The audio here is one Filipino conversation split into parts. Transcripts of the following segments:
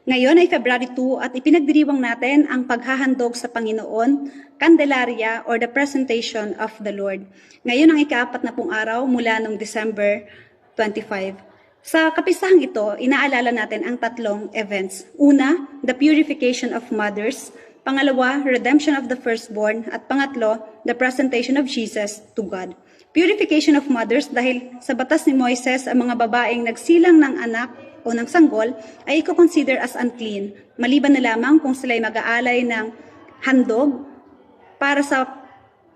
Ngayon ay February 2 at ipinagdiriwang natin ang paghahandog sa Panginoon, Candelaria or the Presentation of the Lord. Ngayon ang ika-4 na araw mula noong December 25. Sa kapisahang ito, inaalala natin ang tatlong events. Una, the purification of mothers. Pangalawa, redemption of the firstborn. At pangatlo, the presentation of Jesus to God. Purification of mothers dahil sa batas ni Moises, ang mga babaeng nagsilang ng anak o ng sanggol ay i-consider as unclean, maliban na lamang kung sila ay mag-aalay ng handog para sa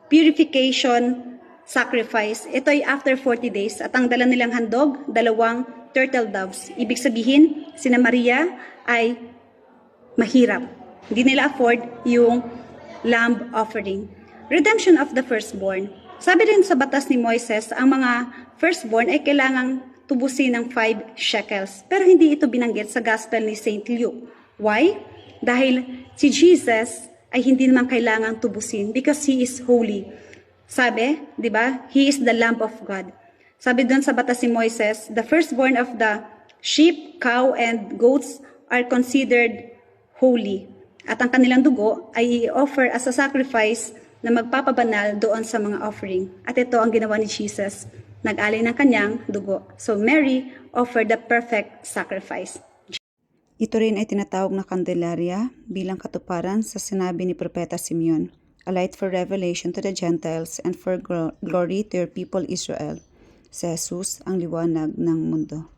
purification sacrifice. Ito ay after 40 days at ang dala nilang handog, 2 turtle doves. Ibig sabihin, sina Maria ay mahirap. Hindi nila afford yung lamb offering. Redemption of the firstborn. Sabi rin sa batas ni Moises, ang mga firstborn ay kailangang tubusin ng 5 shekels. Pero hindi ito binanggit sa Gospel ni St. Luke. Why? Dahil si Jesus ay hindi naman kailangang tubusin because He is holy. Sabi, di ba? He is the Lamb of God. Sabi doon sa batas ni Moises, the firstborn of the sheep, cow, and goats are considered holy. At ang kanilang dugo ay i-offer as a sacrifice na magpapabanal doon sa mga offering. At ito ang ginawa ni Jesus. Nag-alay ng kanyang dugo. So Mary offered the perfect sacrifice. Ito rin ay tinatawag na Candelaria bilang katuparan sa sinabi ni Propeta Simeon, a light for revelation to the Gentiles and for glory to your people Israel. Si Jesus ang liwanag ng mundo.